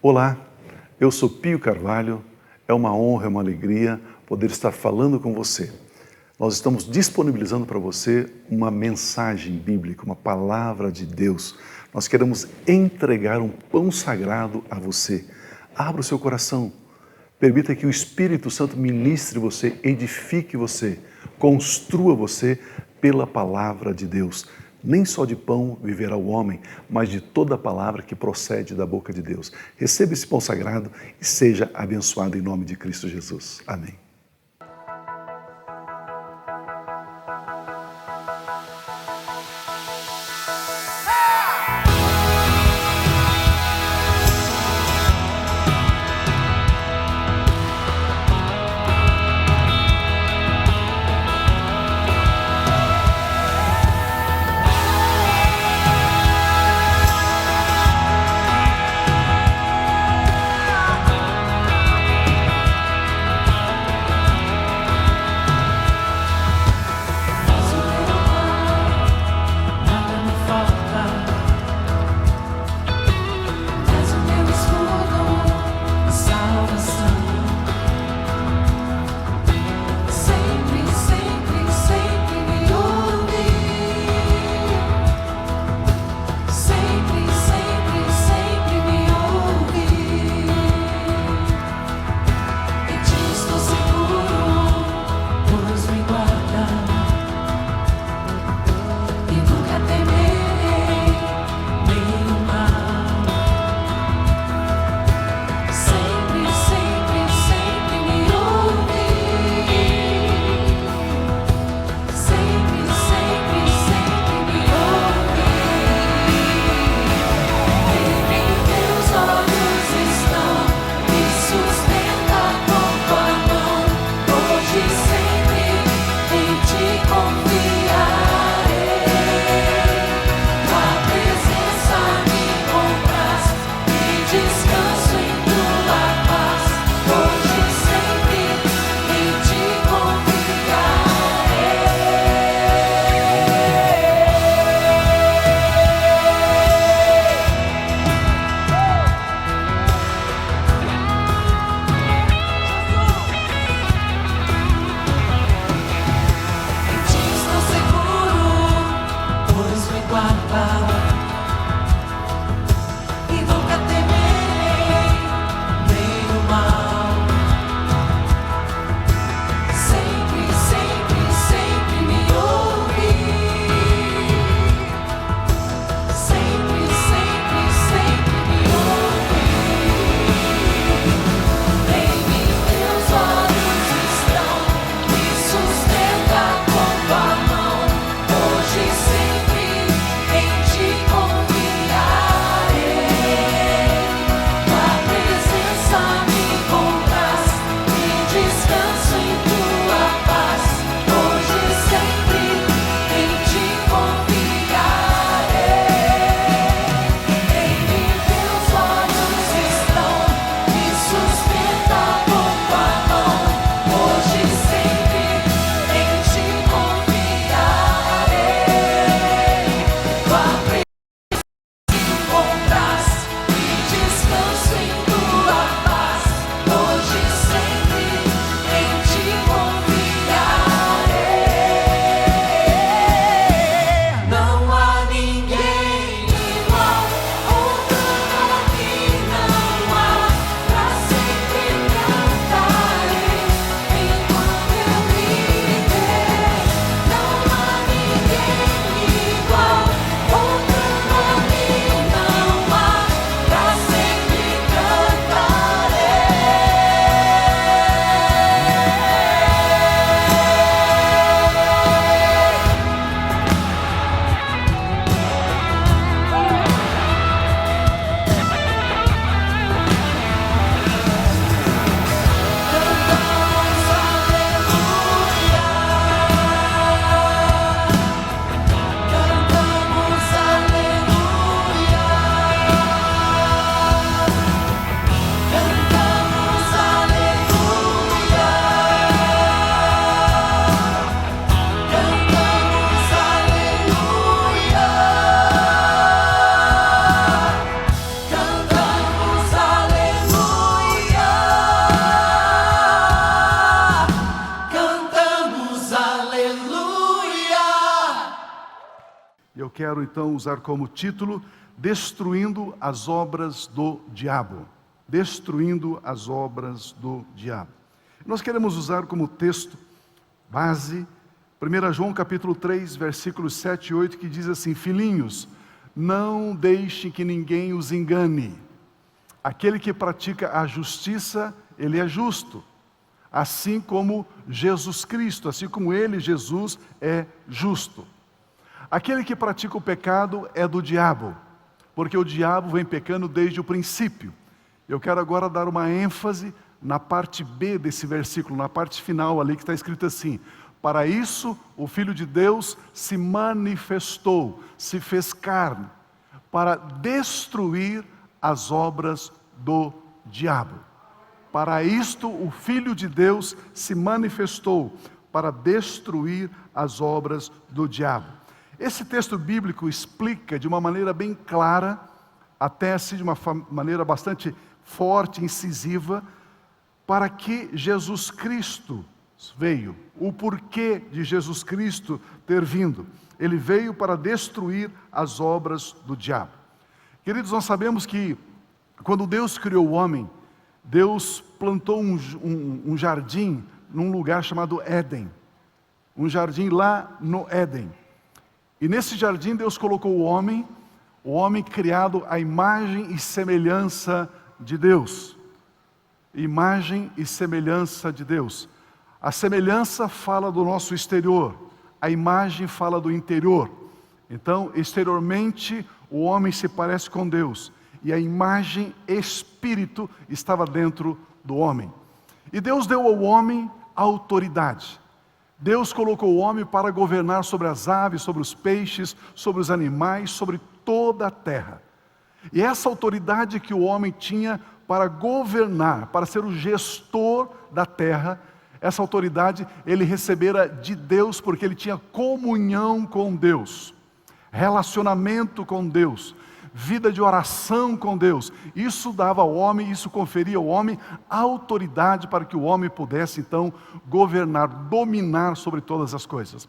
Olá, eu sou Pio Carvalho, é uma honra, é uma alegria poder estar falando com você. Nós estamos disponibilizando para você uma mensagem bíblica, uma palavra de Deus. Nós queremos entregar um pão sagrado a você. Abra o seu coração, permita que o Espírito Santo ministre você, edifique você, construa você pela palavra de Deus. Nem só de pão viverá o homem, mas de toda a palavra que procede da boca de Deus. Receba esse pão sagrado e seja abençoado em nome de Cristo Jesus. Amém. quero então usar como título Destruindo as Obras do Diabo. Destruindo as Obras do Diabo. Nós queremos usar como texto base 1 João capítulo 3, versículos 7 e 8, que diz assim: Filhinhos, não deixem que ninguém os engane. Aquele que pratica a justiça, ele é justo, assim como Jesus Cristo, assim como ele, Jesus, é justo. Aquele que pratica o pecado é do diabo, porque o diabo vem pecando desde o princípio. Eu quero agora dar uma ênfase na parte B desse versículo, na parte final ali que está escrito assim: para isso o Filho de Deus se manifestou, se fez carne, para destruir as obras do diabo. Para isto o Filho de Deus se manifestou, para destruir as obras do diabo. Esse texto bíblico explica de uma maneira bem clara, até assim de uma maneira bastante forte, incisiva, para que Jesus Cristo veio, o porquê de Jesus Cristo ter vindo. Ele veio para destruir as obras do diabo. Queridos, nós sabemos que quando Deus criou o homem, Deus plantou um jardim num lugar chamado Éden. Um jardim lá no Éden. E nesse jardim Deus colocou o homem criado à imagem e semelhança de Deus. Imagem e semelhança de Deus. A semelhança fala do nosso exterior, a imagem fala do interior. Então, exteriormente, o homem se parece com Deus, e a imagem espírito estava dentro do homem. E Deus deu ao homem autoridade. Deus colocou o homem para governar sobre as aves, sobre os peixes, sobre os animais, sobre toda a terra. E essa autoridade que o homem tinha para governar, para ser o gestor da terra, essa autoridade ele recebera de Deus, porque ele tinha comunhão com Deus, relacionamento com Deus, vida de oração com Deus. Isso dava ao homem, isso conferia ao homem autoridade para que o homem pudesse então governar, dominar sobre todas as coisas.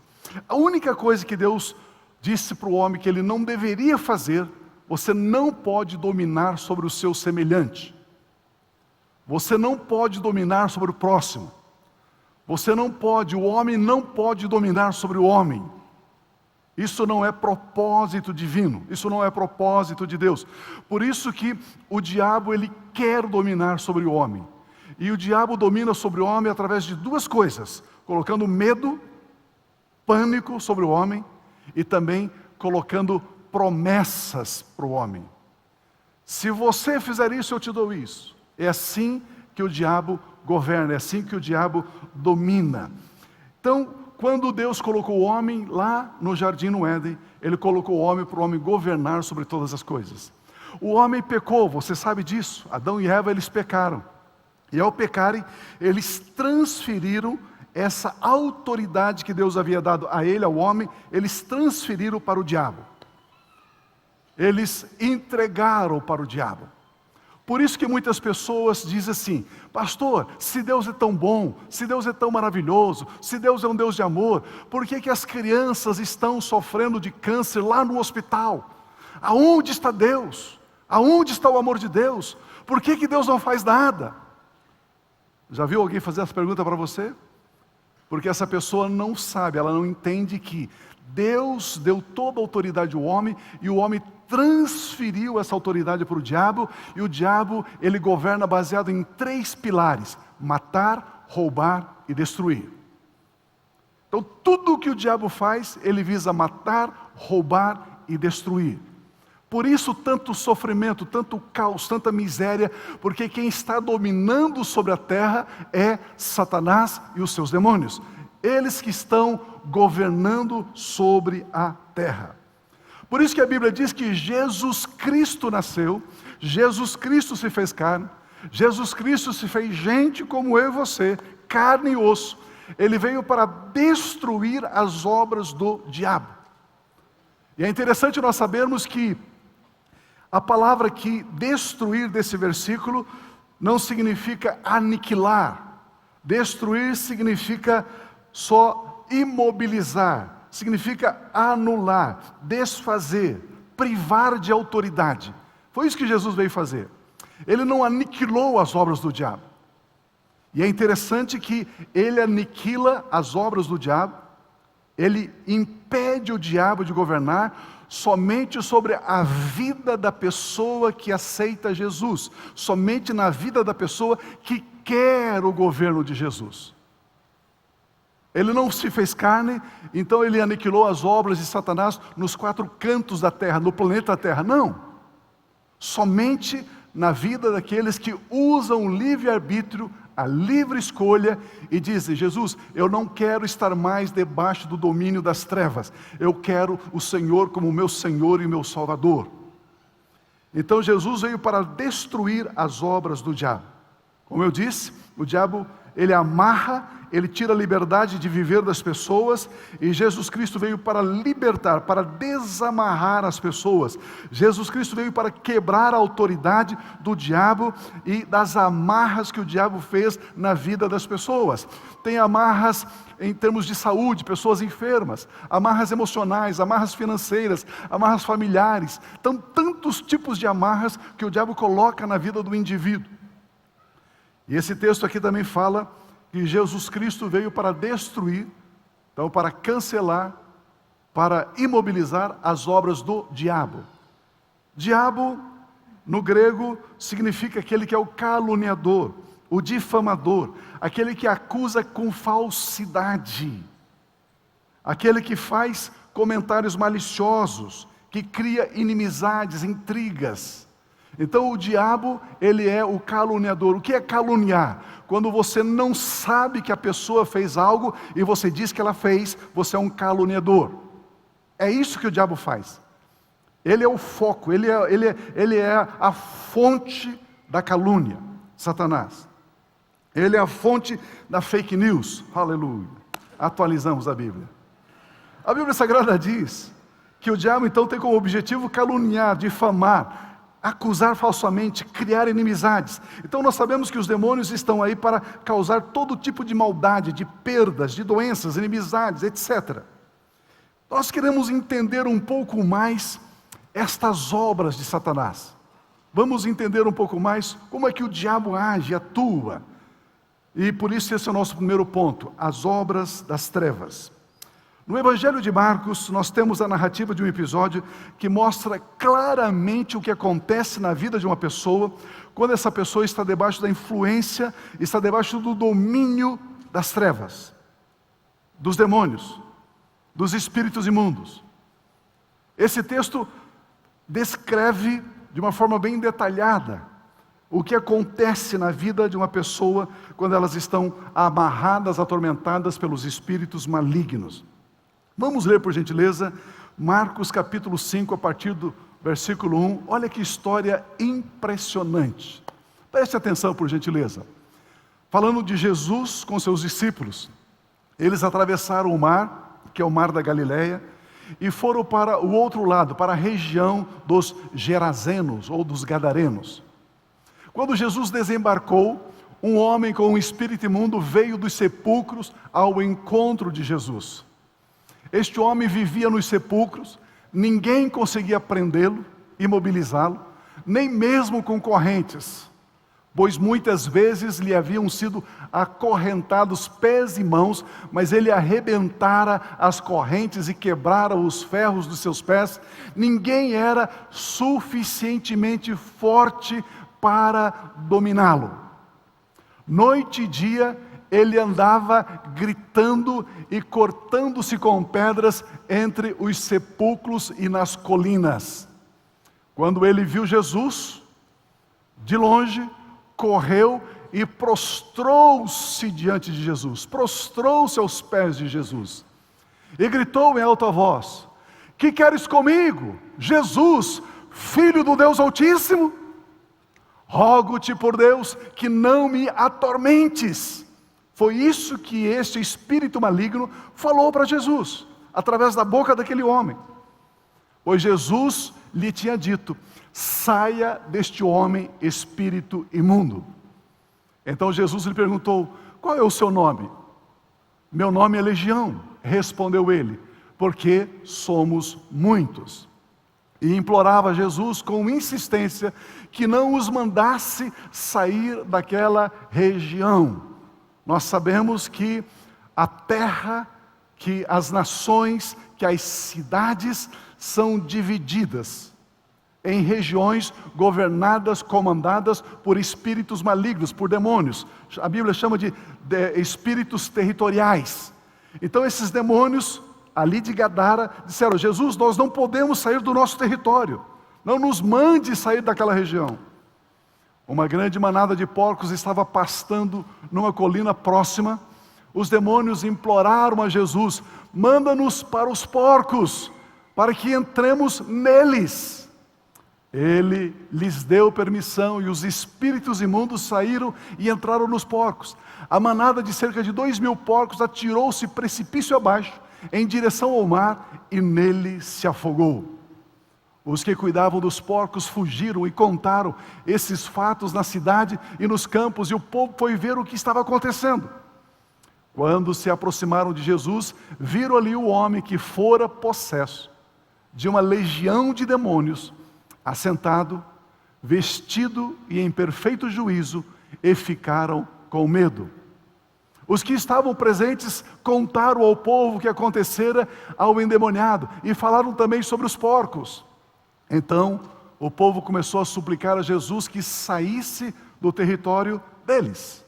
A única coisa que Deus disse para o homem que ele não deveria fazer: você não pode dominar sobre o seu semelhante. Você não pode dominar sobre o próximo. O homem não pode dominar sobre o homem. Isso não é propósito divino, isso não é propósito de Deus. Por isso que o diabo ele quer dominar sobre o homem. E o diabo domina sobre o homem através de duas coisas: colocando medo, pânico sobre o homem, e também colocando promessas para o homem. Se você fizer isso, eu te dou isso. É assim que o diabo governa, é assim que o diabo domina. Então, quando Deus colocou o homem lá no jardim no Éden, Ele colocou o homem para o homem governar sobre todas as coisas. O homem pecou, você sabe disso. Adão e Eva, eles pecaram. E ao pecarem, eles transferiram essa autoridade que Deus havia dado a ele, ao homem, eles transferiram para o diabo. Eles entregaram para o diabo. Por isso que muitas pessoas dizem assim: pastor, se Deus é tão bom, se Deus é tão maravilhoso, se Deus é um Deus de amor, por que as crianças estão sofrendo de câncer lá no hospital? Aonde está Deus? Aonde está o amor de Deus? Por que Deus não faz nada? Já viu alguém fazer essa pergunta para você? Porque essa pessoa não sabe, ela não entende que Deus deu toda a autoridade ao homem, e o homem transferiu essa autoridade para o diabo, e o diabo ele governa baseado em 3 pilares: matar, roubar e destruir. Então tudo o que o diabo faz, ele visa matar, roubar e destruir. Por isso tanto sofrimento, tanto caos, tanta miséria, porque quem está dominando sobre a terra é Satanás e os seus demônios. Eles que estão governando sobre a terra. Por isso que a Bíblia diz que Jesus Cristo nasceu, Jesus Cristo se fez carne, Jesus Cristo se fez gente como eu e você, carne e osso. Ele veio para destruir as obras do diabo. E é interessante nós sabermos que a palavra que destruir desse versículo não significa aniquilar. Destruir significa só imobilizar, significa anular, desfazer, privar de autoridade. Foi isso que Jesus veio fazer. Ele não aniquilou as obras do diabo. E é interessante que ele aniquila as obras do diabo, ele impede o diabo de governar somente sobre a vida da pessoa que aceita Jesus, somente na vida da pessoa que quer o governo de Jesus. Ele não se fez carne, então ele aniquilou as obras de Satanás nos 4 cantos da terra, no planeta Terra. Não. Somente na vida daqueles que usam o livre-arbítrio, a livre escolha, e dizem: Jesus, eu não quero estar mais debaixo do domínio das trevas, eu quero o Senhor como meu Senhor e meu Salvador. Então Jesus veio para destruir as obras do diabo. Como eu disse, o diabo, ele amarra, ele tira a liberdade de viver das pessoas, e Jesus Cristo veio para libertar, para desamarrar as pessoas. Jesus Cristo veio para quebrar a autoridade do diabo e das amarras que o diabo fez na vida das pessoas. Tem amarras em termos de saúde, pessoas enfermas, amarras emocionais, amarras financeiras, amarras familiares. Então, tantos tipos de amarras que o diabo coloca na vida do indivíduo. E esse texto aqui também fala que Jesus Cristo veio para destruir, então para cancelar, para imobilizar as obras do diabo. Diabo, no grego, significa aquele que é o caluniador, o difamador, aquele que acusa com falsidade, aquele que faz comentários maliciosos, que cria inimizades, intrigas. Então o diabo, ele é o caluniador. O que é caluniar? Quando você não sabe que a pessoa fez algo e você diz que ela fez, você é um caluniador. É isso que o diabo faz. Ele é o foco, ele é a fonte da calúnia, Satanás. Ele é a fonte da fake news. Aleluia. Atualizamos a Bíblia. A Bíblia Sagrada diz que o diabo então tem como objetivo caluniar, difamar, acusar falsamente, criar inimizades. Então nós sabemos que os demônios estão aí para causar todo tipo de maldade, de perdas, de doenças, inimizades, etc. Nós queremos entender um pouco mais estas obras de Satanás. Vamos entender um pouco mais como é que o diabo age, atua. E por isso esse é o nosso primeiro ponto, as obras das trevas. No Evangelho de Marcos, nós temos a narrativa de um episódio que mostra claramente o que acontece na vida de uma pessoa, quando essa pessoa está debaixo da influência, está debaixo do domínio das trevas, dos demônios, dos espíritos imundos. Esse texto descreve de uma forma bem detalhada o que acontece na vida de uma pessoa quando elas estão amarradas, atormentadas pelos espíritos malignos. Vamos ler, por gentileza, Marcos capítulo 5, a partir do versículo 1. Olha que história impressionante. Preste atenção, por gentileza. Falando de Jesus com seus discípulos. Eles atravessaram o mar, que é o mar da Galileia, e foram para o outro lado, para a região dos Gerazenos, ou dos Gadarenos. Quando Jesus desembarcou, um homem com um espírito imundo veio dos sepulcros ao encontro de Jesus. Este homem vivia nos sepulcros, ninguém conseguia prendê-lo, imobilizá-lo, nem mesmo com correntes, pois muitas vezes lhe haviam sido acorrentados pés e mãos, mas ele arrebentara as correntes e quebrara os ferros dos seus pés. Ninguém era suficientemente forte para dominá-lo. Noite e dia, ele andava gritando e cortando-se com pedras entre os sepulcros e nas colinas. Quando ele viu Jesus, de longe, correu e prostrou-se diante de Jesus, prostrou-se aos pés de Jesus, e gritou em alta voz: que queres comigo, Jesus, Filho do Deus Altíssimo? Rogo-te por Deus que não me atormentes. Foi isso que este espírito maligno falou para Jesus, através da boca daquele homem. Pois Jesus lhe tinha dito: saia deste homem, espírito imundo. Então Jesus lhe perguntou: qual é o seu nome? Meu nome é Legião, respondeu ele, porque somos muitos. E implorava a Jesus com insistência que não os mandasse sair daquela região. Nós sabemos que a terra, que as nações, que as cidades são divididas em regiões governadas, comandadas por espíritos malignos, por demônios. A Bíblia chama de espíritos territoriais. Então esses demônios ali de Gadara disseram: Jesus, nós não podemos sair do nosso território, não nos mande sair daquela região. Uma grande manada de porcos estava pastando numa colina próxima. Os demônios imploraram a Jesus: manda-nos para os porcos, para que entremos neles. Ele lhes deu permissão e os espíritos imundos saíram e entraram nos porcos. A manada de cerca de 2.000 porcos atirou-se precipício abaixo, em direção ao mar, e nele se afogou. Os que cuidavam dos porcos fugiram e contaram esses fatos na cidade e nos campos, e o povo foi ver o que estava acontecendo. Quando se aproximaram de Jesus, viram ali o homem que fora possesso de uma legião de demônios, assentado, vestido e em perfeito juízo, e ficaram com medo. Os que estavam presentes contaram ao povo o que acontecera ao endemoniado e falaram também sobre os porcos. Então o povo começou a suplicar a Jesus que saísse do território deles.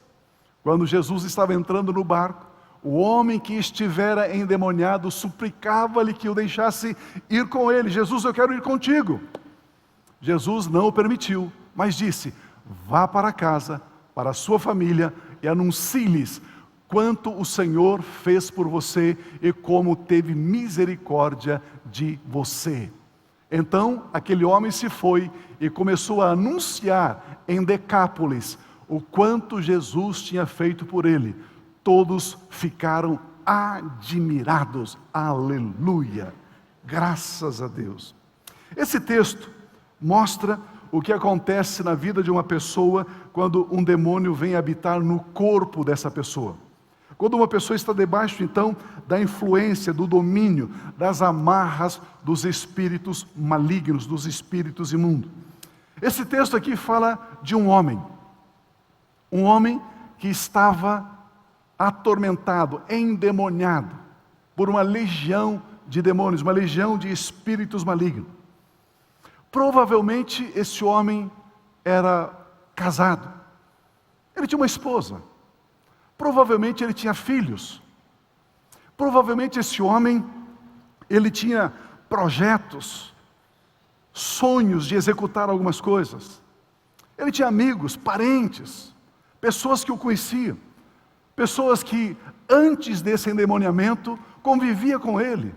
Quando Jesus estava entrando no barco, o homem que estivera endemoniado suplicava-lhe que o deixasse ir com ele. Jesus, eu quero ir contigo. Jesus não o permitiu, mas disse: vá para casa, para a sua família, e anuncie-lhes quanto o Senhor fez por você e como teve misericórdia de você. Então aquele homem se foi e começou a anunciar em Decápolis o quanto Jesus tinha feito por ele. Todos ficaram admirados. Aleluia! Graças a Deus. Esse texto mostra o que acontece na vida de uma pessoa quando um demônio vem habitar no corpo dessa pessoa. Quando uma pessoa está debaixo, então, da influência, do domínio, das amarras dos espíritos malignos, dos espíritos imundos. Esse texto aqui fala de um homem que estava atormentado, endemoniado, por uma legião de demônios, uma legião de espíritos malignos. Provavelmente esse homem era casado, ele tinha uma esposa, provavelmente ele tinha filhos, provavelmente esse homem, ele tinha projetos, sonhos de executar algumas coisas. Ele tinha amigos, parentes, pessoas que o conheciam, pessoas que antes desse endemoniamento convivia com ele.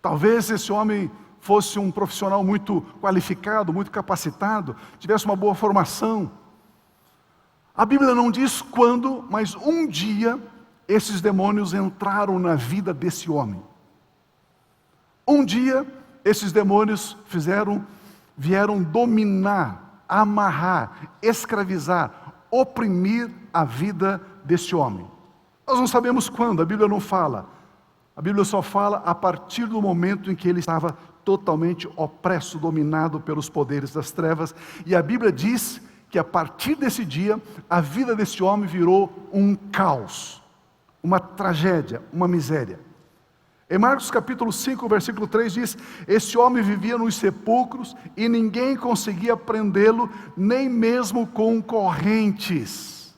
Talvez esse homem fosse um profissional muito qualificado, muito capacitado, tivesse uma boa formação. A Bíblia não diz quando, mas um dia esses demônios entraram na vida desse homem. Um dia esses demônios vieram dominar, amarrar, escravizar, oprimir a vida desse homem. Nós não sabemos quando, a Bíblia não fala. A Bíblia só fala a partir do momento em que ele estava totalmente opresso, dominado pelos poderes das trevas. E a Bíblia diz que a partir desse dia, a vida desse homem virou um caos, uma tragédia, uma miséria. Em Marcos capítulo 5, versículo 3 diz: esse homem vivia nos sepulcros e ninguém conseguia prendê-lo, nem mesmo com correntes.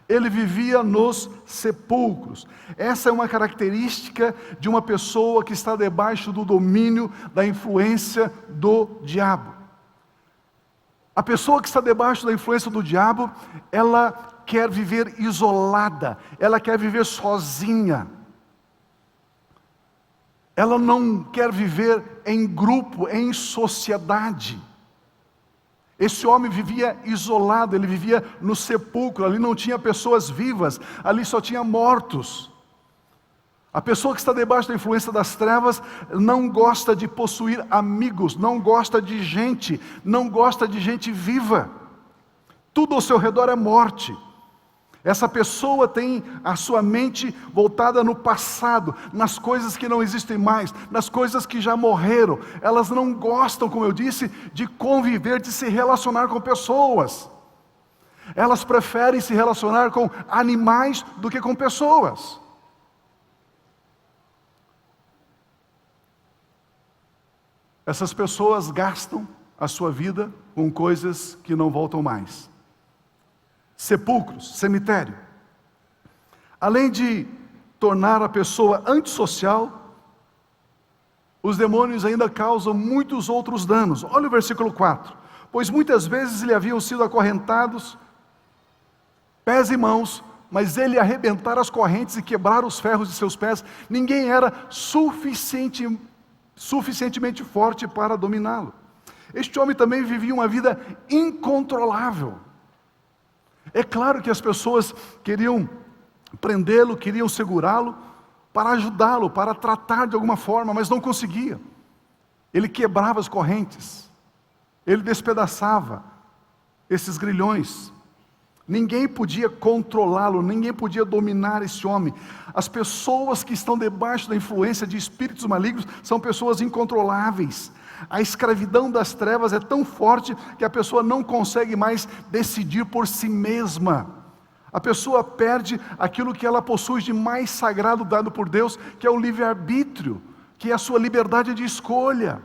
Ele vivia nos sepulcros. Essa é uma característica de uma pessoa que está debaixo do domínio, da influência do diabo. A pessoa que está debaixo da influência do diabo, ela quer viver isolada, ela quer viver sozinha. Ela não quer viver em grupo, em sociedade. Esse homem vivia isolado, ele vivia no sepulcro, ali não tinha pessoas vivas, ali só tinha mortos. A pessoa que está debaixo da influência das trevas não gosta de possuir amigos, não gosta de gente, não gosta de gente viva. Tudo ao seu redor é morte. Essa pessoa tem a sua mente voltada no passado, nas coisas que não existem mais, nas coisas que já morreram. Elas não gostam, como eu disse, de conviver, de se relacionar com pessoas. Elas preferem se relacionar com animais do que com pessoas. Essas pessoas gastam a sua vida com coisas que não voltam mais. Sepulcros, cemitério. Além de tornar a pessoa antissocial, os demônios ainda causam muitos outros danos. Olha o versículo 4. Pois muitas vezes lhe haviam sido acorrentados pés e mãos, mas ele arrebentara as correntes e quebrara os ferros de seus pés. Ninguém era suficientemente forte para dominá-lo. Este homem também vivia uma vida incontrolável. É claro que as pessoas queriam prendê-lo, queriam segurá-lo, para ajudá-lo, para tratar de alguma forma, mas não conseguia. Ele quebrava as correntes, ele despedaçava esses grilhões. Ninguém podia controlá-lo, ninguém podia dominar esse homem. As pessoas que estão debaixo da influência de espíritos malignos são pessoas incontroláveis. A escravidão das trevas é tão forte que a pessoa não consegue mais decidir por si mesma. A pessoa perde aquilo que ela possui de mais sagrado dado por Deus, que é o livre-arbítrio, que é a sua liberdade de escolha.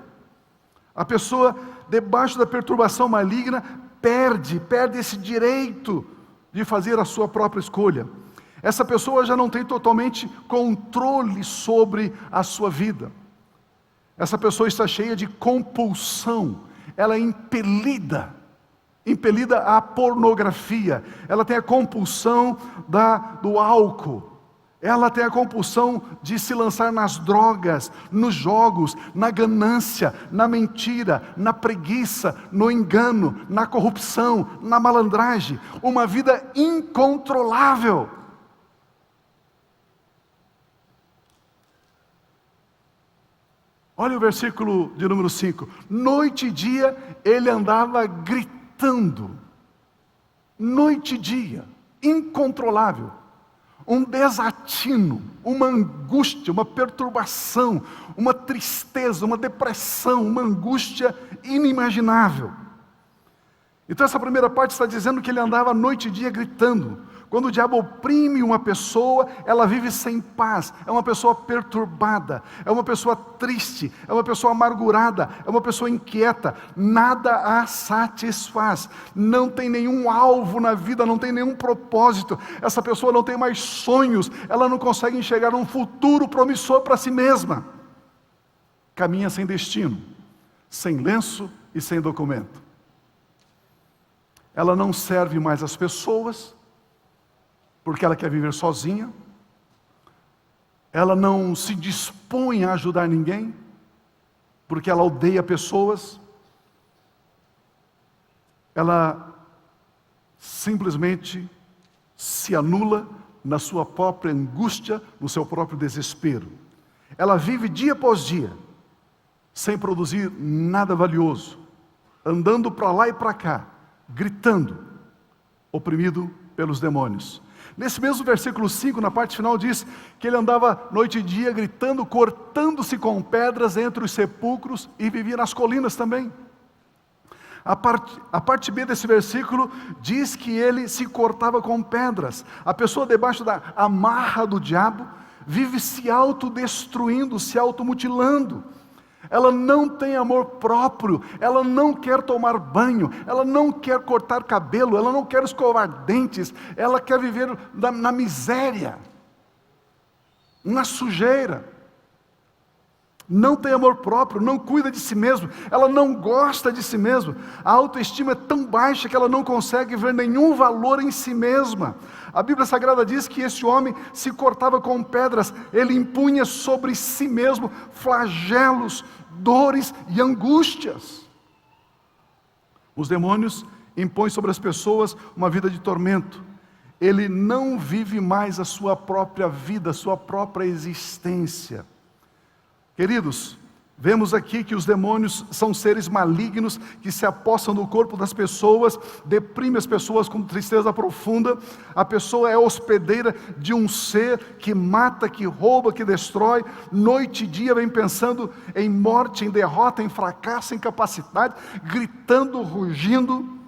A pessoa, debaixo da perturbação maligna, perde esse direito de fazer a sua própria escolha. Essa pessoa já não tem totalmente controle sobre a sua vida. Essa pessoa está cheia de compulsão, ela é impelida à pornografia, ela tem a compulsão do álcool, ela tem a compulsão de se lançar nas drogas, nos jogos, na ganância, na mentira, na preguiça, no engano, na corrupção, na malandragem, uma vida incontrolável. Olha o versículo de número 5. Noite e dia ele andava gritando. Noite e dia, incontrolável. Um desatino, uma angústia, uma perturbação, uma tristeza, uma depressão, uma angústia inimaginável. Então essa primeira parte está dizendo que ele andava noite e dia gritando. Quando o diabo oprime uma pessoa, ela vive sem paz, é uma pessoa perturbada, é uma pessoa triste, é uma pessoa amargurada, é uma pessoa inquieta, nada a satisfaz, não tem nenhum alvo na vida, não tem nenhum propósito, essa pessoa não tem mais sonhos, ela não consegue enxergar um futuro promissor para si mesma, caminha sem destino, sem lenço e sem documento. Ela não serve mais às pessoas, porque ela quer viver sozinha, ela não se dispõe a ajudar ninguém, porque ela odeia pessoas, ela simplesmente se anula na sua própria angústia, no seu próprio desespero. Ela vive dia após dia, sem produzir nada valioso, andando para lá e para cá, gritando, oprimido pelos demônios. Nesse mesmo versículo 5, na parte final, diz que ele andava noite e dia gritando, cortando-se com pedras entre os sepulcros e vivia nas colinas também. A parte B desse versículo diz que ele se cortava com pedras. A pessoa debaixo da amarra do diabo vive se autodestruindo, se automutilando. Ela não tem amor próprio, ela não quer tomar banho, ela não quer cortar cabelo, ela não quer escovar dentes, ela quer viver na miséria, na sujeira. Não tem amor próprio, não cuida de si mesmo, ela não gosta de si mesma. A autoestima é tão baixa que ela não consegue ver nenhum valor em si mesma. A Bíblia Sagrada diz que esse homem se cortava com pedras, ele impunha sobre si mesmo flagelos, dores e angústias. Os demônios impõem sobre as pessoas uma vida de tormento. Ele não vive mais a sua própria vida, a sua própria existência. Queridos, Vemos aqui que os demônios são seres malignos que se apossam no corpo das pessoas, deprimem as pessoas com tristeza profunda. A pessoa é hospedeira de um ser que mata, que rouba, que destrói. Noite e dia vem pensando em morte, em derrota, em fracasso, em incapacidade, gritando, rugindo.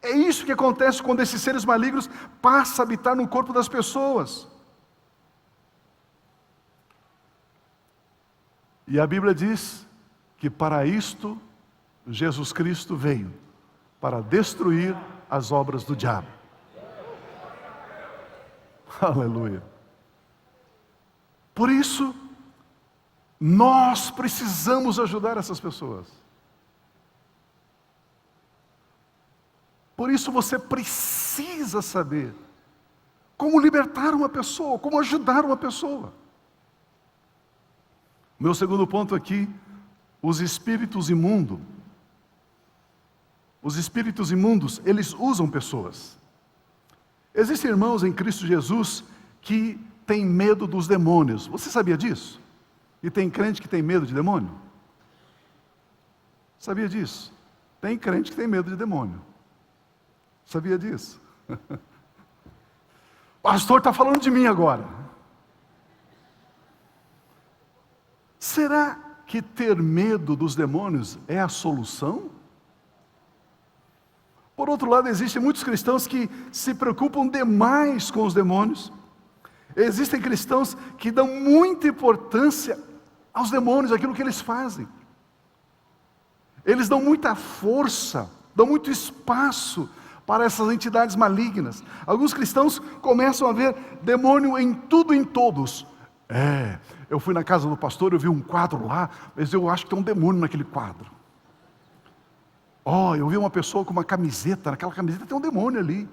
É isso que acontece quando esses seres malignos passam a habitar no corpo das pessoas. E a Bíblia diz que para isto Jesus Cristo veio, para destruir as obras do diabo. Aleluia. Por isso, nós precisamos ajudar essas pessoas. Por isso você precisa saber como libertar uma pessoa, como ajudar uma pessoa. Meu segundo ponto aqui, os espíritos imundos. Os espíritos imundos, eles usam pessoas. Existem irmãos em Cristo Jesus que têm medo dos demônios. Você sabia disso? E tem crente que tem medo de demônio? Sabia disso? Tem crente que tem medo de demônio. Sabia disso? O pastor está falando de mim agora. Será que ter medo dos demônios é a solução? Por outro lado, existem muitos cristãos que se preocupam demais com os demônios. Existem cristãos que dão muita importância aos demônios, aquilo que eles fazem. Eles dão muita força, dão muito espaço para essas entidades malignas. Alguns cristãos começam a ver demônio em tudo e em todos. Eu fui na casa do pastor, eu vi um quadro lá, mas eu acho que tem um demônio naquele quadro. Eu vi uma pessoa com uma camiseta, naquela camiseta tem um demônio ali.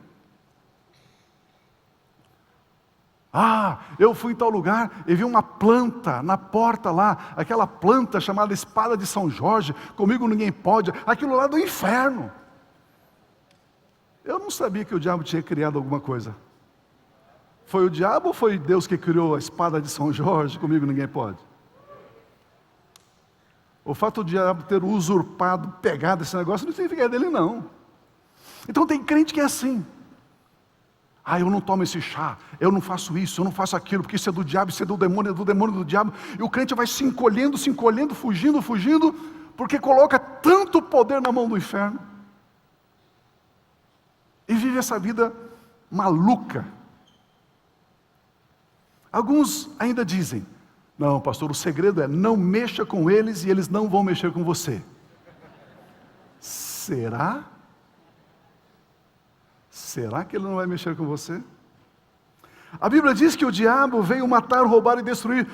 Eu fui em tal lugar e vi uma planta na porta lá, aquela planta chamada espada de São Jorge, comigo ninguém pode, aquilo lá do inferno. Eu não sabia que o diabo tinha criado alguma coisa. Foi o diabo ou foi Deus que criou a espada de São Jorge, comigo ninguém pode? O fato do diabo ter usurpado, pegado esse negócio, não significa que é dele não. Então tem crente que é assim. Eu não tomo esse chá, eu não faço isso, eu não faço aquilo, porque isso é do diabo, isso é do demônio do diabo. E o crente vai se encolhendo, fugindo, porque coloca tanto poder na mão do inferno. E vive essa vida maluca. Alguns ainda dizem, não, pastor, o segredo é não mexa com eles e eles não vão mexer com você. Será? Será que ele não vai mexer com você? A Bíblia diz que o diabo veio matar, roubar e destruir.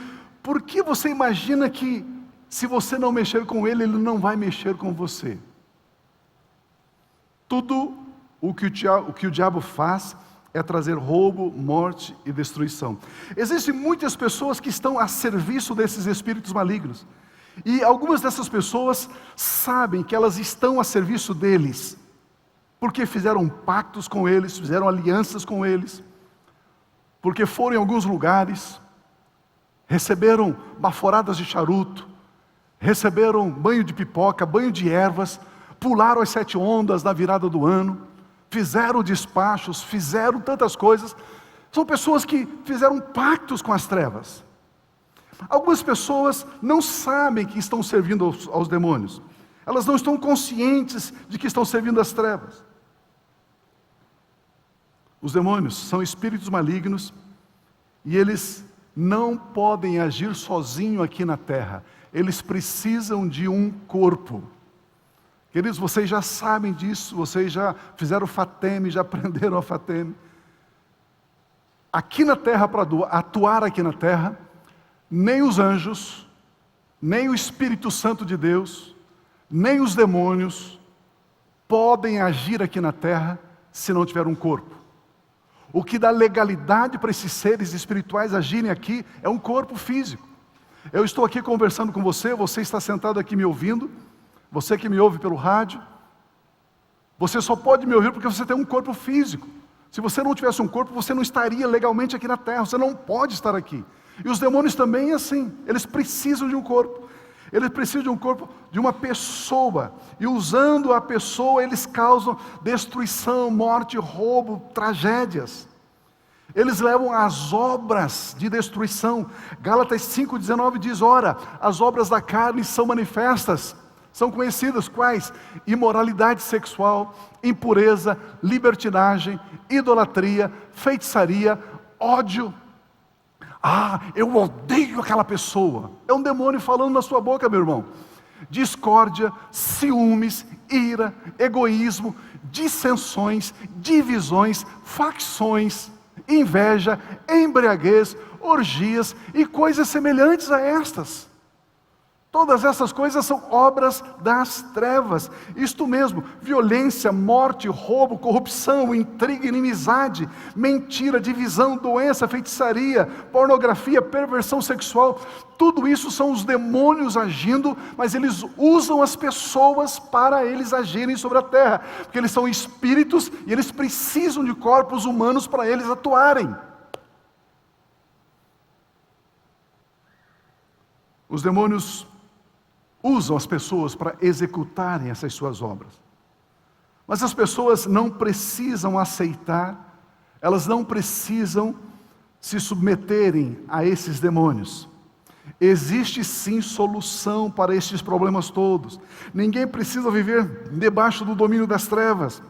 Por que você imagina que se você não mexer com ele, ele não vai mexer com você? Tudo o que o diabo faz é trazer roubo, morte e destruição. Existem muitas pessoas que estão a serviço desses espíritos malignos. E algumas dessas pessoas sabem que elas estão a serviço deles, porque fizeram pactos com eles, fizeram alianças com eles, porque foram em alguns lugares, receberam baforadas de charuto, receberam banho de pipoca, banho de ervas, pularam as 7 ondas na virada do ano, fizeram despachos, fizeram tantas coisas. São pessoas que fizeram pactos com as trevas. Algumas pessoas não sabem que estão servindo aos demônios. Elas não estão conscientes de que estão servindo às trevas. Os demônios são espíritos malignos e eles não podem agir sozinhos aqui na terra. Eles precisam de um corpo. Queridos, vocês já sabem disso, vocês já fizeram Fateme, já aprenderam a Fateme. Aqui na terra, para atuar aqui na terra, nem os anjos, nem o Espírito Santo de Deus, nem os demônios podem agir aqui na terra se não tiver um corpo. O que dá legalidade para esses seres espirituais agirem aqui é um corpo físico. Eu estou aqui conversando com você, você está sentado aqui me ouvindo, você que me ouve pelo rádio, você só pode me ouvir porque você tem um corpo físico. Se você não tivesse um corpo, você não estaria legalmente aqui na terra, você não pode estar aqui. E os demônios também é assim, eles precisam de um corpo. eles precisam de um corpo, de uma pessoa, e usando a pessoa eles causam destruição, morte, roubo, tragédias. Eles levam as obras de destruição. Gálatas 5,19 diz: ora, as obras da carne são manifestas, são conhecidas quais? Imoralidade sexual, impureza, libertinagem, idolatria, feitiçaria, ódio. Ah, eu odeio aquela pessoa. É um demônio falando na sua boca, meu irmão. Discórdia, ciúmes, ira, egoísmo, dissensões, divisões, facções, inveja, embriaguez, orgias e coisas semelhantes a estas. Todas essas coisas são obras das trevas. Isto mesmo, violência, morte, roubo, corrupção, intriga, inimizade, mentira, divisão, doença, feitiçaria, pornografia, perversão sexual. Tudo isso são os demônios agindo, mas eles usam as pessoas para eles agirem sobre a terra, porque eles são espíritos e eles precisam de corpos humanos para eles atuarem. Os demônios usam as pessoas para executarem essas suas obras. Mas as pessoas não precisam aceitar, elas não precisam se submeterem a esses demônios. Existe sim solução para estes problemas todos. Ninguém precisa viver debaixo do domínio das trevas.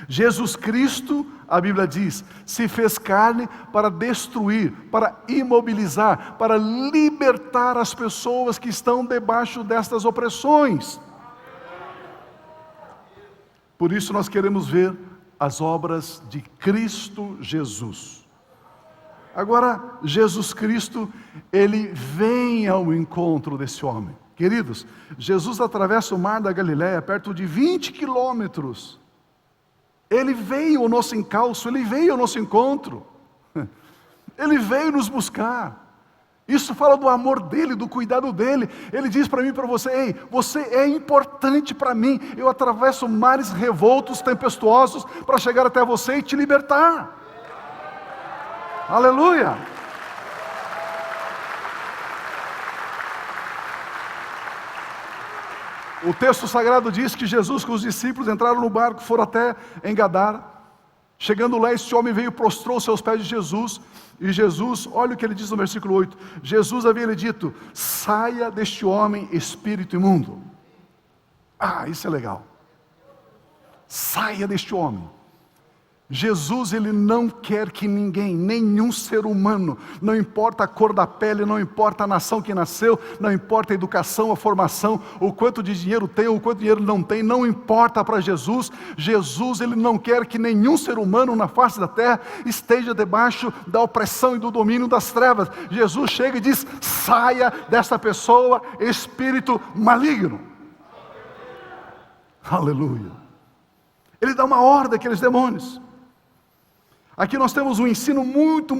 Jesus Cristo, a Bíblia diz, se fez carne para destruir, para imobilizar, para libertar as pessoas que estão debaixo destas opressões. Por isso nós queremos ver as obras de Cristo Jesus. Agora, Jesus Cristo, ele vem ao encontro desse homem. Queridos, Jesus atravessa o mar da Galileia, perto de 20 quilômetros. Ele veio ao nosso encalço, Ele veio ao nosso encontro, Ele veio nos buscar. Isso fala do amor dEle, do cuidado dEle. Ele diz para mim e para você: ei, você é importante para mim. Eu atravesso mares revoltos, tempestuosos, para chegar até você e te libertar. Aleluia! O texto sagrado diz que Jesus com os discípulos entraram no barco, foram até Engadar. Chegando lá, esse homem veio e prostrou-se aos pés de Jesus. E Jesus, olha o que ele diz no versículo 8. Jesus havia lhe dito: saia deste homem, espírito imundo. Ah, isso é legal. Saia deste homem. Jesus, ele não quer que ninguém, nenhum ser humano, não importa a cor da pele, não importa a nação que nasceu, não importa a educação, a formação, o quanto de dinheiro tem, o quanto de dinheiro não tem, não importa para Jesus. Jesus, ele não quer que nenhum ser humano na face da terra esteja debaixo da opressão e do domínio das trevas. Jesus chega e diz: saia dessa pessoa, espírito maligno. Aleluia. Ele dá uma ordem àqueles demônios. Aqui nós temos um ensino muito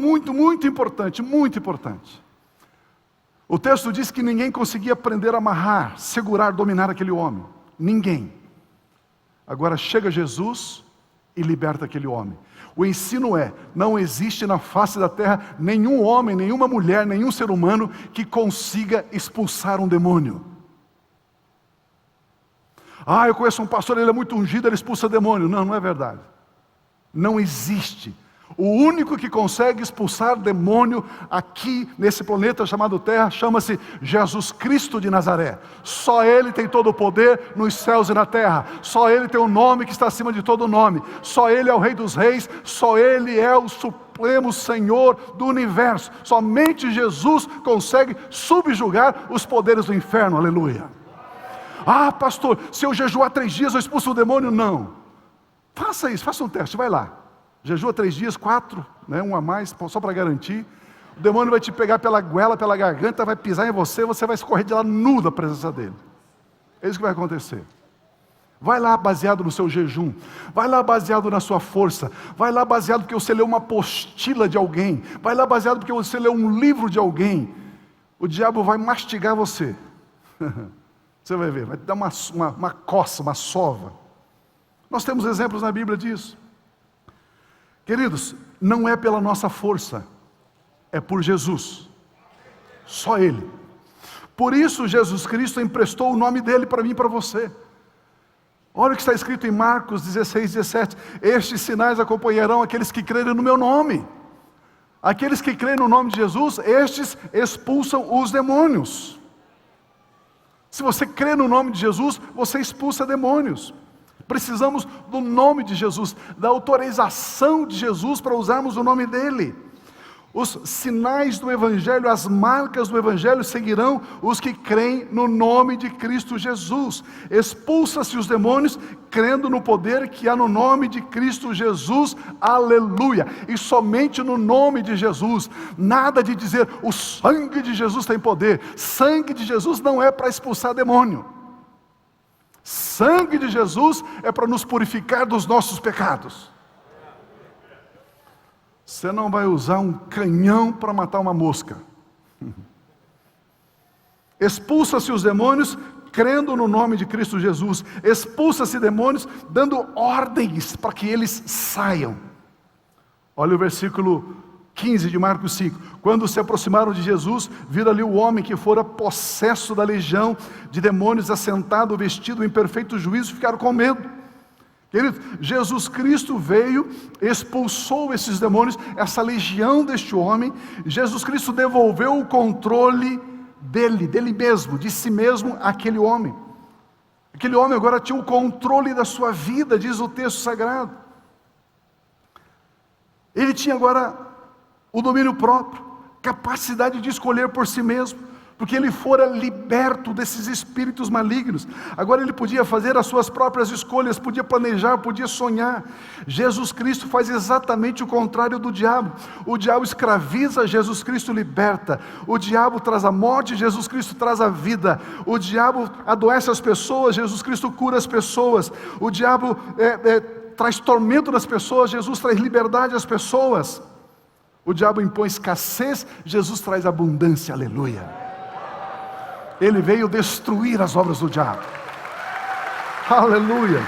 importante, muito importante. O texto diz que ninguém conseguia prender, amarrar, segurar, dominar aquele homem. Ninguém. Agora chega Jesus e liberta aquele homem. O ensino é: não existe na face da terra nenhum homem, nenhuma mulher, nenhum ser humano que consiga expulsar um demônio. Ah, eu conheço um pastor, ele é muito ungido, ele expulsa demônio. Não, não é verdade. Não existe. O único que consegue expulsar demônio aqui nesse planeta chamado Terra chama-se Jesus Cristo de Nazaré. Só Ele tem todo o poder nos céus e na terra. Só Ele tem o nome que está acima de todo nome. Só Ele é o Rei dos Reis. Só Ele é o Supremo Senhor do Universo. Somente Jesus consegue subjugar os poderes do inferno. Aleluia. Ah, pastor, se eu jejuar 3 dias eu expulso o demônio? Não. Faça isso, faça um teste, vai lá. Jejua 3 dias, 4, né, um a mais, só para garantir. O demônio vai te pegar pela goela, pela garganta, vai pisar em você, você vai escorrer de lá nu da presença dele. É isso que vai acontecer. Vai lá baseado no seu jejum, vai lá baseado na sua força, vai lá baseado porque você leu uma apostila de alguém, vai lá baseado porque você leu um livro de alguém. O diabo vai mastigar você. Você vai ver, vai te dar uma coça, uma sova. Nós temos exemplos na Bíblia disso. Queridos, não é pela nossa força, é por Jesus. Só Ele. Por isso Jesus Cristo emprestou o nome dele para mim e para você. Olha o que está escrito em Marcos 16, 17. Estes sinais acompanharão aqueles que crerem no meu nome. Aqueles que creem no nome de Jesus, estes expulsam os demônios. Se você crê no nome de Jesus, você expulsa demônios. Precisamos do nome de Jesus, da autorização de Jesus para usarmos o nome dele. Os sinais do Evangelho, as marcas do Evangelho seguirão os que creem no nome de Cristo Jesus. Expulsa-se os demônios crendo no poder que há no nome de Cristo Jesus. Aleluia! E somente no nome de Jesus. Nada de dizer o sangue de Jesus tem poder. Sangue de Jesus não é para expulsar demônio. Sangue de Jesus é para nos purificar dos nossos pecados. Você não vai usar um canhão para matar uma mosca. Expulsa-se os demônios crendo no nome de Cristo Jesus. Expulsa-se demônios dando ordens para que eles saiam. Olha o versículo 15 de Marcos 5. Quando se aproximaram de Jesus, viram ali o homem que fora possesso da legião de demônios, assentado, vestido em perfeito juízo, ficaram com medo. Querido, Jesus Cristo veio, expulsou esses demônios, essa legião deste homem. Jesus Cristo devolveu o controle dele mesmo, de si mesmo, àquele homem. Aquele homem agora tinha o controle da sua vida, diz o texto sagrado. Ele tinha agora o domínio próprio, capacidade de escolher por si mesmo, porque ele fora liberto desses espíritos malignos. Agora ele podia fazer as suas próprias escolhas, podia planejar, podia sonhar. Jesus Cristo faz exatamente o contrário do diabo. O diabo escraviza, Jesus Cristo liberta. O diabo traz a morte, Jesus Cristo traz a vida. O diabo adoece as pessoas, Jesus Cristo cura as pessoas. O diabo traz tormento nas pessoas, Jesus traz liberdade às pessoas. O diabo impõe escassez, Jesus traz abundância, aleluia. Ele veio destruir as obras do diabo. Aleluia.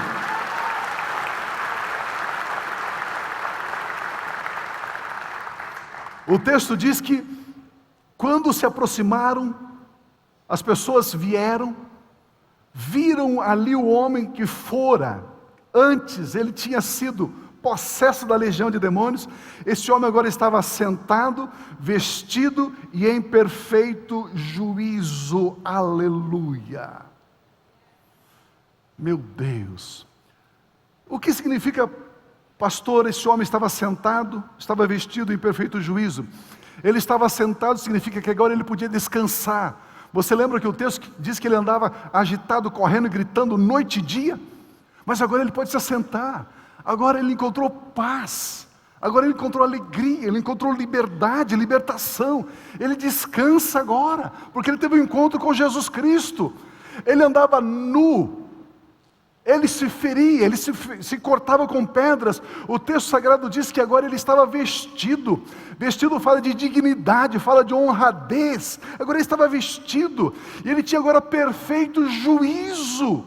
O texto diz que quando se aproximaram, as pessoas vieram, viram ali o homem que fora, antes ele tinha sido possesso da legião de demônios. Esse homem agora estava sentado, vestido e em perfeito juízo. Aleluia. Meu Deus. O que significa, pastor, esse homem estava sentado, estava vestido em perfeito juízo? Ele estava sentado, significa que agora ele podia descansar. Você lembra que o texto diz que ele andava agitado, correndo, gritando noite e dia? Mas agora ele pode se assentar. Agora ele encontrou paz, agora ele encontrou alegria, ele encontrou liberdade, libertação. Ele descansa agora, porque ele teve um encontro com Jesus Cristo. Ele andava nu, ele se feria, ele se cortava com pedras. O texto sagrado diz que agora ele estava vestido. Vestido fala de dignidade, fala de honradez. Agora ele estava vestido, e ele tinha agora perfeito juízo.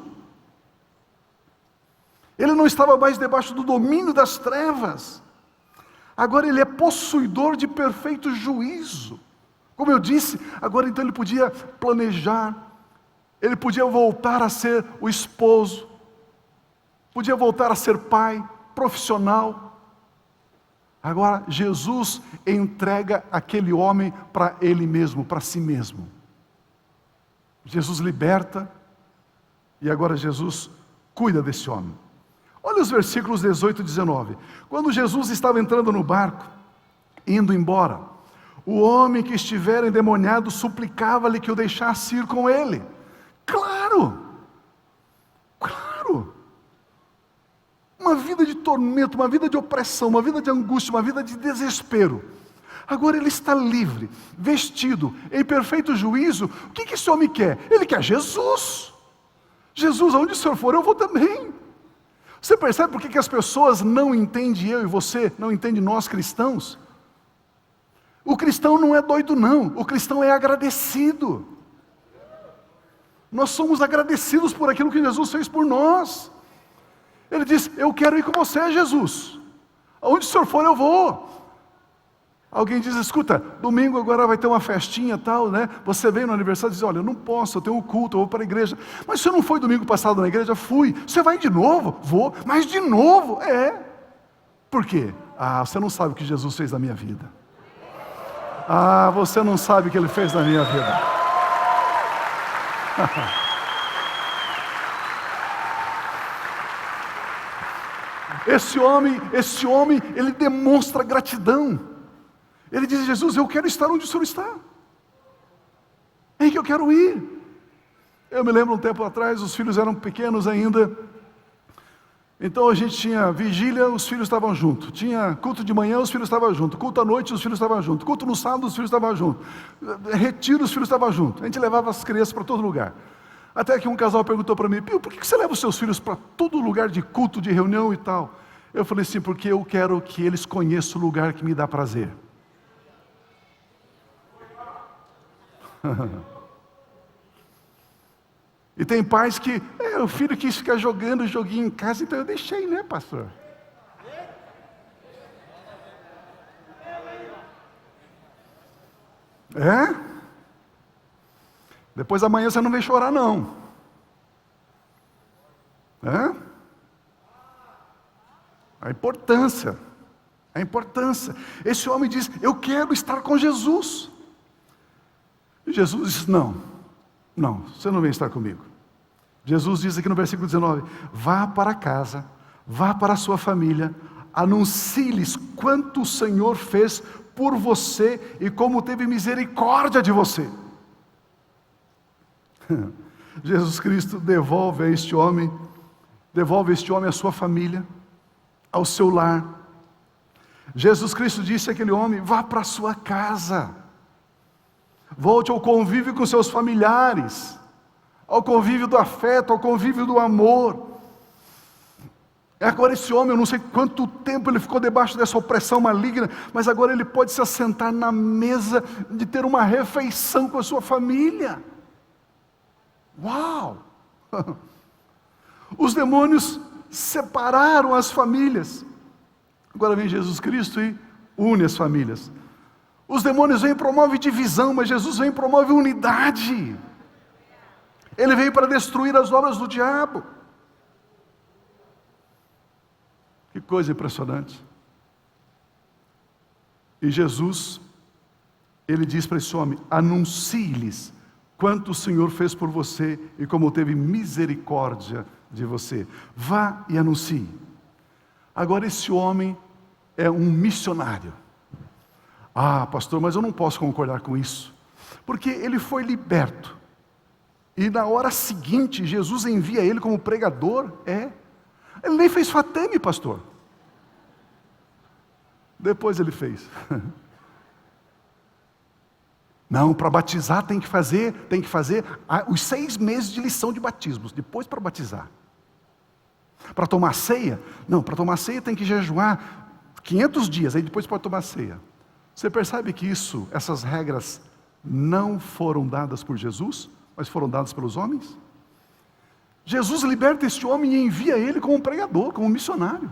Ele não estava mais debaixo do domínio das trevas. Agora ele é possuidor de perfeito juízo. Como eu disse, agora então ele podia planejar, ele podia voltar a ser o esposo, podia voltar a ser pai, profissional. Agora Jesus entrega aquele homem para ele mesmo, para si mesmo. Jesus liberta, e agora Jesus cuida desse homem. Olha os versículos 18 e 19. Quando Jesus estava entrando no barco, indo embora, o homem que estivera endemoniado suplicava-lhe que o deixasse ir com ele. Claro! Uma vida de tormento, uma vida de opressão, uma vida de angústia, uma vida de desespero. Agora ele está livre, vestido, em perfeito juízo. O que esse homem quer? Ele quer Jesus. Jesus, aonde o Senhor for, eu vou também. Você percebe por que as pessoas não entendem eu e você, não entendem nós cristãos? O cristão não é doido não, o cristão é agradecido. Nós somos agradecidos por aquilo que Jesus fez por nós. Ele diz, eu quero ir com você, Jesus. Aonde o Senhor for, eu vou. Alguém diz, escuta, domingo agora vai ter uma festinha tal, né? Você vem no aniversário e diz, olha, eu não posso, eu tenho um culto, eu vou para a igreja. Mas você não foi domingo passado na igreja? Fui. Você vai de novo? Vou. Mas de novo? É. Por quê? Ah, você não sabe o que Jesus fez na minha vida. Ah, você não sabe o que Ele fez na minha vida. Esse homem, ele demonstra gratidão. Ele diz, Jesus, eu quero estar onde o Senhor está. É aí que eu quero ir. Eu me lembro um tempo atrás, os filhos eram pequenos ainda. Então a gente tinha vigília, os filhos estavam juntos. Tinha culto de manhã, os filhos estavam juntos. Culto à noite, os filhos estavam juntos. Culto no sábado, os filhos estavam juntos. Retiro, os filhos estavam juntos. A gente levava as crianças para todo lugar. Até que um casal perguntou para mim, Pio, por que você leva os seus filhos para todo lugar de culto, de reunião e tal? Eu falei assim, porque eu quero que eles conheçam o lugar que me dá prazer. E tem pais que, o filho quis ficar jogando joguinho em casa, então eu deixei, né, pastor? É? Depois amanhã você não vem chorar, não. É? A importância. Esse homem diz, eu quero estar com Jesus. E Jesus diz, não, você não vem estar comigo. Jesus diz aqui no versículo 19, vá para casa, vá para a sua família, anuncie-lhes quanto o Senhor fez por você e como teve misericórdia de você. Jesus Cristo devolve este homem a sua família, ao seu lar. Jesus Cristo disse àquele homem, vá para a sua casa, volte ao convívio com seus familiares, ao convívio do afeto, ao convívio do amor. Agora esse homem, eu não sei quanto tempo ele ficou debaixo dessa opressão maligna, mas agora ele pode se assentar na mesa de ter uma refeição com a sua família. Uau! Os demônios separaram as famílias. Agora vem Jesus Cristo e une as famílias. Os demônios vêm e promovem divisão, mas Jesus vem e promove unidade. Ele veio para destruir as obras do diabo. Que coisa impressionante. E Jesus, ele diz para esse homem, anuncie-lhes quanto o Senhor fez por você e como teve misericórdia de você. Vá e anuncie. Agora esse homem é um missionário. Ah, pastor, mas eu não posso concordar com isso. Porque ele foi liberto. E na hora seguinte, Jesus envia ele como pregador. Ele nem fez fatame, pastor. Depois ele fez. Não, para batizar tem que fazer os 6 meses de lição de batismos, depois para batizar. Para tomar ceia? Não, para tomar ceia tem que jejuar 500 dias, aí depois pode tomar ceia. Você percebe que essas regras não foram dadas por Jesus, mas foram dadas pelos homens? Jesus liberta este homem e envia ele como um pregador, como um missionário.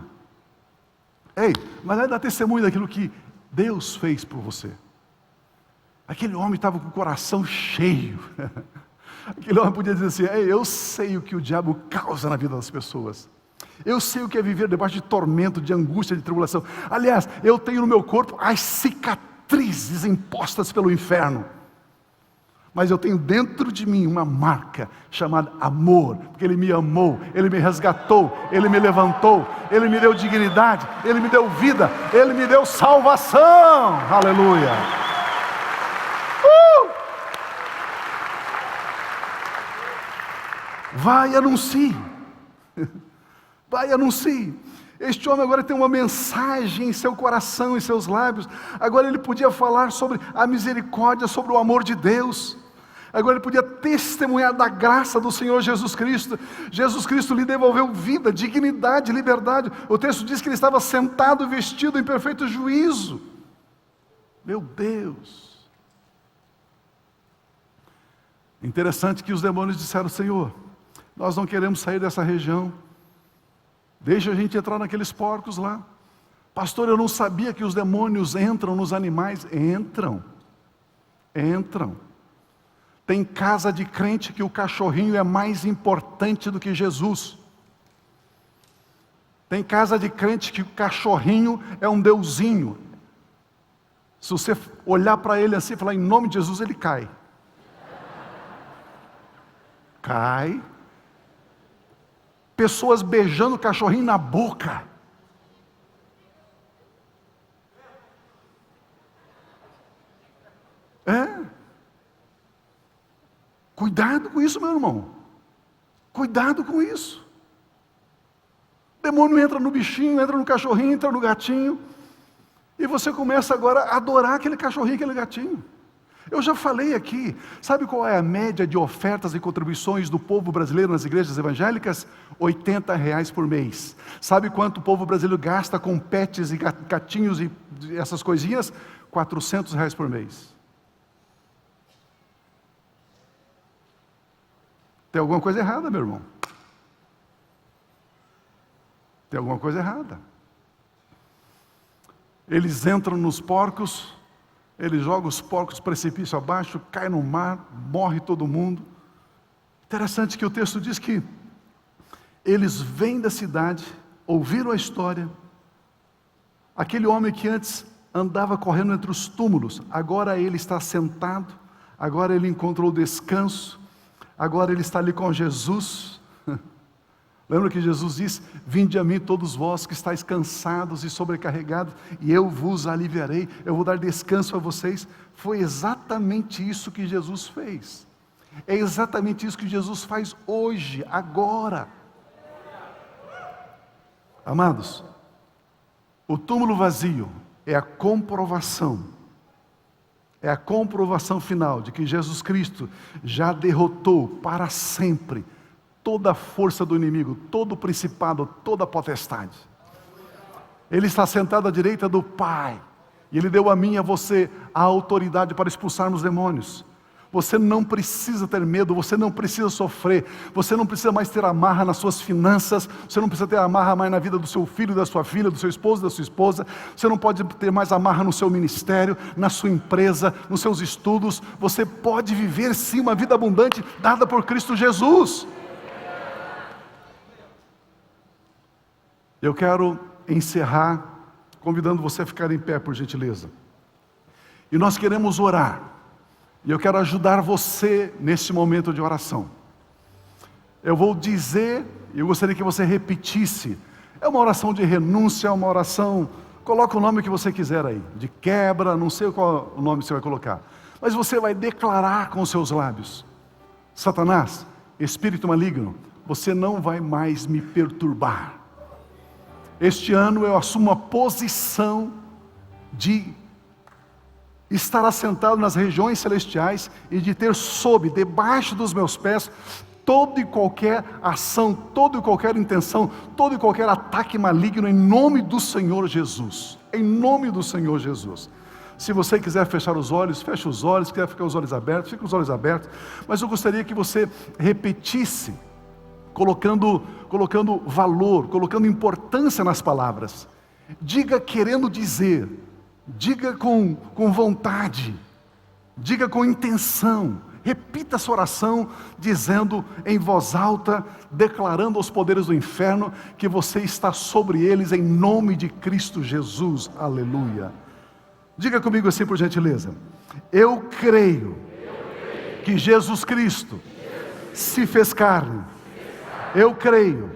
Ei, mas vai dar testemunho daquilo que Deus fez por você. Aquele homem estava com o coração cheio. Aquele homem podia dizer assim, ei, eu sei o que o diabo causa na vida das pessoas. Eu sei o que é viver debaixo de tormento, de angústia, de tribulação. Aliás, eu tenho no meu corpo as cicatrizes impostas pelo inferno. Mas eu tenho dentro de mim uma marca chamada amor, porque Ele me amou, Ele me resgatou, Ele me levantou, Ele me deu dignidade, Ele me deu vida, Ele me deu salvação. Aleluia! Vai e anuncie. Vai e anuncie. Este homem agora tem uma mensagem em seu coração, em seus lábios. Agora ele podia falar sobre a misericórdia, sobre o amor de Deus. Agora ele podia testemunhar da graça do Senhor Jesus Cristo. Jesus Cristo lhe devolveu vida, dignidade, liberdade. O texto diz que ele estava sentado, vestido em perfeito juízo. Meu Deus! Interessante que os demônios disseram, Senhor, nós não queremos sair dessa região. Deixa a gente entrar naqueles porcos lá. Pastor, eu não sabia que os demônios entram nos animais. Entram. Tem casa de crente que o cachorrinho é mais importante do que Jesus. Tem casa de crente que o cachorrinho é um deusinho. Se você olhar para ele assim e falar em nome de Jesus, ele cai. Cai. Pessoas beijando o cachorrinho na boca. Cuidado com isso, meu irmão. Cuidado com isso. O demônio entra no bichinho, entra no cachorrinho, entra no gatinho. E você começa agora a adorar aquele cachorrinho, aquele gatinho. Eu já falei aqui, sabe qual é a média de ofertas e contribuições do povo brasileiro nas igrejas evangélicas? R$80 por mês. Sabe quanto o povo brasileiro gasta com pets e gatinhos e essas coisinhas? R$400 por mês. Tem alguma coisa errada, meu irmão. Tem alguma coisa errada. Eles entram nos porcos, eles jogam os porcos precipício abaixo, cai no mar, morre todo mundo. Interessante que o texto diz que eles vêm da cidade, ouviram a história. Aquele homem que antes andava correndo entre os túmulos, agora ele está sentado, agora ele encontrou descanso, agora ele está ali com Jesus. Lembra que Jesus disse: vinde a mim todos vós que estáis cansados e sobrecarregados, e eu vos aliviarei, eu vou dar descanso a vocês. Foi exatamente isso que Jesus fez. É exatamente isso que Jesus faz hoje, agora. Amados, o túmulo vazio é a comprovação final de que Jesus Cristo já derrotou para sempre toda a força do inimigo, todo o principado, toda a potestade. Ele está sentado à direita do Pai, e Ele deu a mim e a você a autoridade para expulsarmos demônios. Você não precisa ter medo, você não precisa sofrer, você não precisa mais ter amarra nas suas finanças, você não precisa ter amarra mais na vida do seu filho, da sua filha, do seu esposo, da sua esposa, você não pode ter mais amarra no seu ministério, na sua empresa, nos seus estudos. Você pode viver sim uma vida abundante dada por Cristo Jesus. Eu quero encerrar convidando você a ficar em pé, por gentileza. E nós queremos orar. E eu quero ajudar você nesse momento de oração. Eu vou dizer, e eu gostaria que você repetisse. É uma oração de renúncia, é uma oração, coloca o nome que você quiser aí, de quebra, não sei qual o nome você vai colocar. Mas você vai declarar com os seus lábios: Satanás, espírito maligno, você não vai mais me perturbar. Este ano eu assumo a posição de estar assentado nas regiões celestiais e de ter debaixo dos meus pés, toda e qualquer ação, toda e qualquer intenção, todo e qualquer ataque maligno, em nome do Senhor Jesus. Em nome do Senhor Jesus. Se você quiser fechar os olhos, feche os olhos. Se quiser ficar os olhos abertos, fica os olhos abertos. Mas eu gostaria que você repetisse, colocando valor, colocando importância nas palavras. Diga querendo dizer, diga com vontade, diga com intenção. Repita essa oração dizendo em voz alta, declarando aos poderes do inferno que você está sobre eles em nome de Cristo Jesus. Aleluia. Diga comigo assim, por gentileza: eu creio que Jesus Cristo se fez carne. Eu creio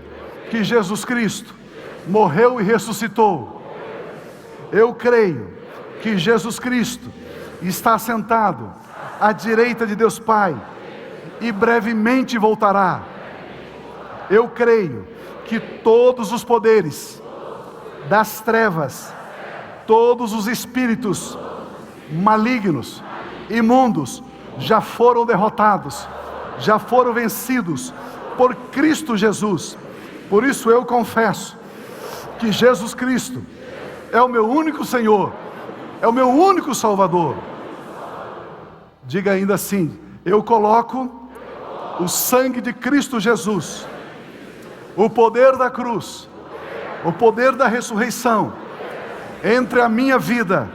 que Jesus Cristo morreu e ressuscitou. Eu creio que Jesus Cristo está sentado à direita de Deus Pai e brevemente voltará. Eu creio que todos os poderes das trevas, todos os espíritos malignos, imundos, já foram derrotados, já foram vencidos por Cristo Jesus. Por isso eu confesso que Jesus Cristo é o meu único Senhor, é o meu único Salvador. Diga ainda assim: eu coloco o sangue de Cristo Jesus, o poder da cruz, o poder da ressurreição, entre a minha vida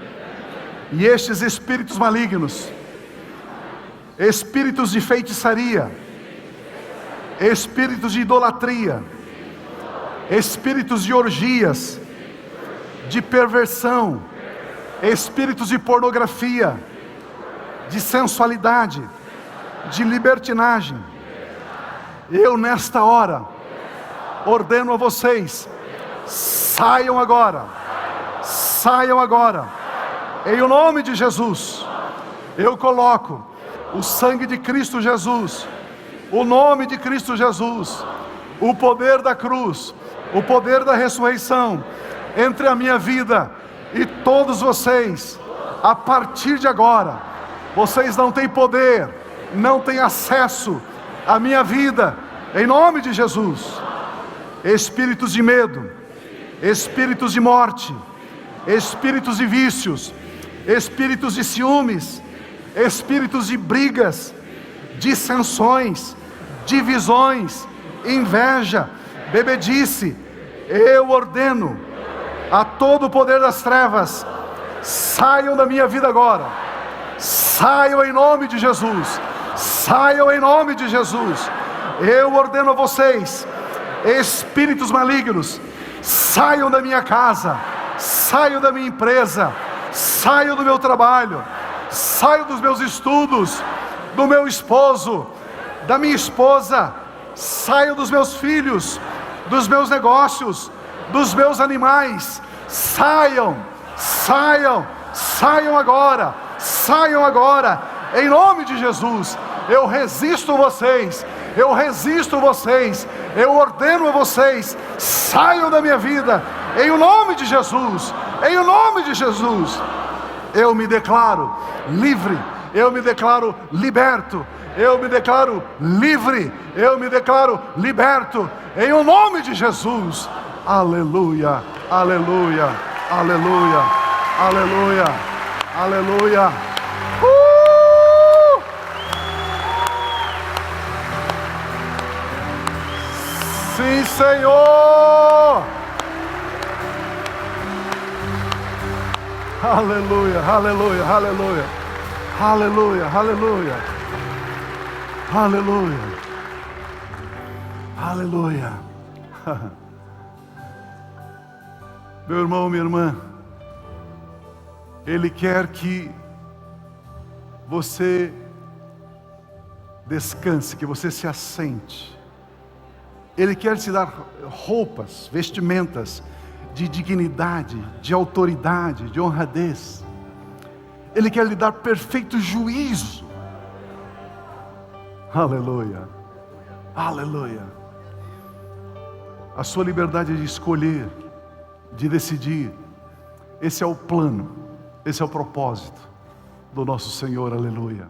e estes espíritos malignos, espíritos de feitiçaria, espíritos de idolatria, espíritos de orgias, de perversão, espíritos de pornografia, de sensualidade, de libertinagem. Eu nesta hora ordeno a vocês, saiam agora, em o nome de Jesus. Eu coloco o sangue de Cristo Jesus, o nome de Cristo Jesus, o poder da cruz, o poder da ressurreição entre a minha vida e todos vocês. A partir de agora, vocês não têm poder, não têm acesso à minha vida, em nome de Jesus. Espíritos de medo, espíritos de morte, espíritos de vícios, espíritos de ciúmes, espíritos de brigas, dissensões, divisões, inveja, bebedice, eu ordeno a todo o poder das trevas, saiam da minha vida agora, saiam em nome de Jesus, saiam em nome de Jesus. Eu ordeno a vocês, espíritos malignos, saiam da minha casa, saiam da minha empresa, saiam do meu trabalho, saiam dos meus estudos, do meu esposo, da minha esposa, saiam dos meus filhos, dos meus negócios, dos meus animais. Saiam agora, em nome de Jesus. Eu resisto vocês, eu ordeno a vocês, saiam da minha vida, em nome de Jesus, Eu me declaro livre, eu me declaro liberto, eu me declaro livre, eu me declaro liberto, em o nome de Jesus. Aleluia, aleluia, aleluia, aleluia, aleluia. Sim, Senhor. Aleluia, aleluia, aleluia, aleluia, aleluia, aleluia, aleluia. Meu irmão, minha irmã, Ele quer que você descanse, que você se assente. Ele quer te dar roupas, vestimentas de dignidade, de autoridade, de honradez. Ele quer lhe dar perfeito juízo. Aleluia, aleluia. A sua liberdade de escolher, de decidir, esse é o plano, esse é o propósito do nosso Senhor, aleluia.